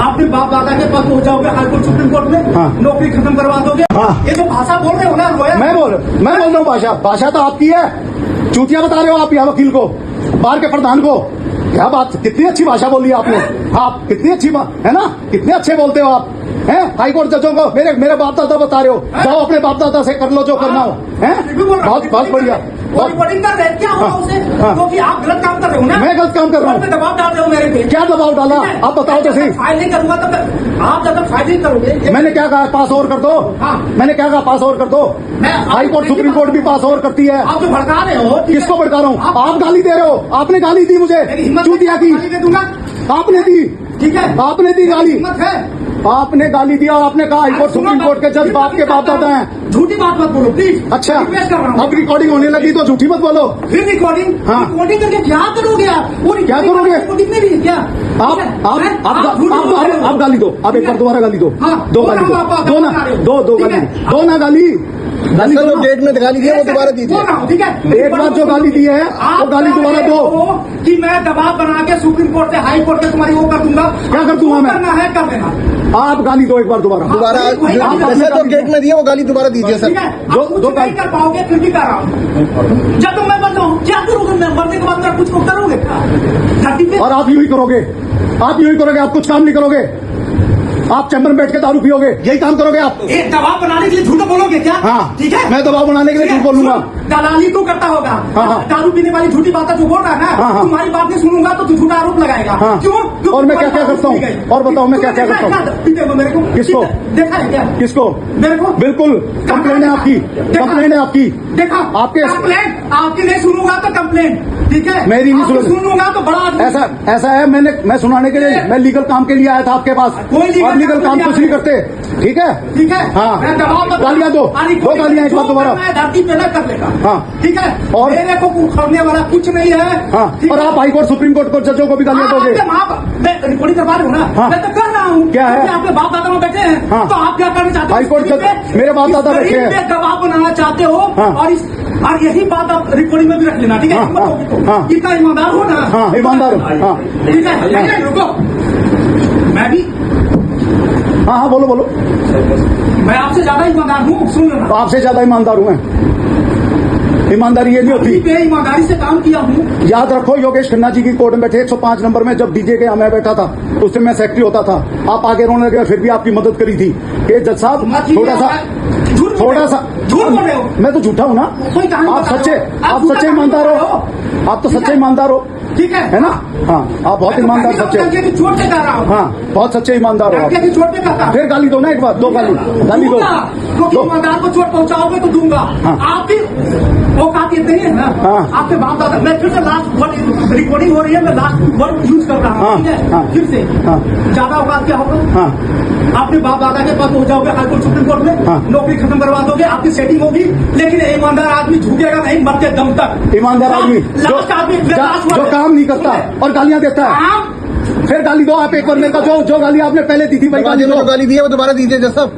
आपने बाप दादा के पद हो जाओगे हाईकोर्ट सुप्रीम कोर्ट में, नौकरी खत्म करवा दोगे। ये जो भाषा बोल रहे हो ना लॉयर, मैं बोल रहा हूँ भाषा तो आपकी है। चूतिया बता रहे हो आप यहाँ वकील को, बार के प्रधान को। क्या बात, कितनी अच्छी भाषा बोली आपने। आप कितनी अच्छी है ना, कितने अच्छे बोलते हो आप हैं। हाईकोर्ट जजों को मेरे बाप दादा बता रहे हो, जाओ अपने बाप दादा से कर लो जो करना हो। हैं बहुत बढ़िया। रिपोर्टिंग कर रहे क्या होगा उसे, क्योंकि आप गलत काम कर रहे हो ना। मैं गलत काम कर रहा हूँ, दबाव डाल रहे हो मेरे पे। क्या दबाव डाला आप बताओ तो सही। फाइल नहीं करूंगा तब तक आप जब तक फाइल नहीं करोगे। मैंने क्या कहा, पास और कर दो। मैंने क्या कहा, पास और कर दो। हाईकोर्ट सुप्रीम कोर्ट भी पास और करती है। आप जो भड़का रहे हो, किसको भड़का रहा हूँ? आप गाली दे रहे हो। आपने गाली दी मुझे, चूतिया की आपने दी। ठीक है, आपने दी गाली, हिम्मत है। आपने गाली दिया और आपने कहा हाईकोर्ट सुप्रीम कोर्ट के जज बाप के बाप दादा हैं। झूठी बात मत बोलो प्लीज। अच्छा, रिक्वेस्ट कर रहा हूँ। अब रिकॉर्डिंग होने लगी तो झूठी मत बोलो। फिर रिकॉर्डिंग रिकॉर्डिंग करके क्या करोगे आप? क्या करोगे? रिकॉर्डिंग में भी है क्या? आप गाली दो, आप एक बार दोबारा गाली दो। दो गाली दो ना, दो ना गाली जो डेट में गाली दी है वो दोबारा दीजिए। ठीक है, एक बार जो गाली दी है वो गाली दोबारा दो। कि मैं दबाव बना के सुप्रीम कोर्ट से हाई कोर्ट से तुम्हारी वो कर दूंगा। क्या कर दूंगा मैं? करना है कर देना। आप गाली दो एक बार दोबारा। जैसे तो डेट में दिए वो गाली दोबारा दीजिए सर। ठीक है, दो नहीं कर पाओगे फिर भी कर रहा हूँ। जब तक मैं बन जाऊँ क्या करोगे? मैं मरने के बाद मैं कुछ करोगे क्या? और आप यूं ही करोगे, आप यूं ही करोगे, आप कुछ काम नहीं करोगे। आप चैम्बर में बैठ के दारू पियोगे, यही काम करोगे आप। दबाव बनाने के लिए झूठ बोलोगे क्या? हाँ ठीक है, मैं दबाव बनाने के लिए झूठ बोलूंगा। दलाली तो करता होगा। दारू पीने वाली झूठी बातें जो बोल रहा है ना, तुम्हारी बात नहीं सुनूंगा तो झूठा आरोप लगाएगा। क्यों? और मैं क्या क्या करता हूँ? और बताओ मैं क्या क्या करता हूँ? मेरे को किसको देखा है क्या? किसको? मेरे को बिल्कुल कंप्लेंट है आपकी, कंप्लेंट है आपकी। देखा आपके कंप्लेंट आपकी नहीं सुनूंगा तो कंप्लेंट। ठीक है, मेरी नहीं सुनूंगा तो बड़ा ऐसा है। मैं सुनाने के लिए, मैं लीगल काम के लिए आया था आपके पास। और लीगल काम कुछ नहीं करते। ठीक है, ठीक है। हाँ, गालियाँ दो गालियाँ एक बार दोबारा। धरती पे न कर लेगा। हाँ ठीक है, और मेरे को उखड़ने वाला कुछ नहीं है। हाँ, और आप हाईकोर्ट सुप्रीम कोर्ट को जजों को भी गालियाँ दोगे। मैं रिकॉर्डिंग करवा रहा हूँ ना, मैं तो कर रहा हूँ। क्या है? आपके बाप दादा में बैठे हैं, तो आप क्या करना चाहते हो? हाईकोर्ट मेरे बाप दादा बैठे हैं, दबाव बनाना चाहते हो। और यही बात आप रिकॉर्डिंग में भी रख लेना। ठीक है, इतना ईमानदार हो ना। हाँ ईमानदार हो। ठीक है, रुको मैं भी। हाँ बोलो बोलो। मैं आपसे ज्यादा ईमानदार हूँ, सुन लेना। आपसे ज्यादा ईमानदार हूँ मैं। ईमानदारी ये नहीं होती। मैं ईमानदारी से काम किया हूँ। याद रखो, योगेश खन्ना जी की कोर्ट में बैठे 105 नंबर में जब डीजे के यहाँ मैं बैठा था, उस समय मैं सेक्रेटरी होता था। आप आगे रोने लगे, फिर भी आपकी मदद करी थी कि जज साहब थोड़ा सा झूठ बोल रहे हो। मैं तो झूठा हूँ ना। आप सच्चे ईमानदार हो। आप तो सच्चे ईमानदार हो। ठीक है ना? हाँ, आप बहुत ईमानदार सच्चे। चोट से कर रहा हूँ। हाँ, बहुत सच्चे ईमानदार हो। चोट पे करता। फिर गाली दो ना एक बार, दो गाली दो। क्योंकि ईमानदार को चोट पहुंचाओगे तो दूंगा। आप भी औकात इतने ही है ना। आपके बाप दादा। मैं फिर से लास्ट वर्ड रिकॉर्डिंग हो रही है, मैं लास्ट वर्ड यूज कर रहा हूँ। ठीक है, फिर से ज्यादा औकात क्या होगा? आपके बाप दादा के पास हो जाओगे हाईकोर्ट सुप्रीम कोर्ट में, नौकरी खत्म करवा दोगे, आपकी सेटिंग होगी। लेकिन ईमानदार आदमी झुकेगा नहीं मरते दम तक। ईमानदार आदमी जो काम नहीं करता और गालियां देता है। फिर गाली दो आप एक बार। मेरे का जो गाली आपने पहले दी थी वही गाली दी है वो दोबारा दीजिए जज साहब।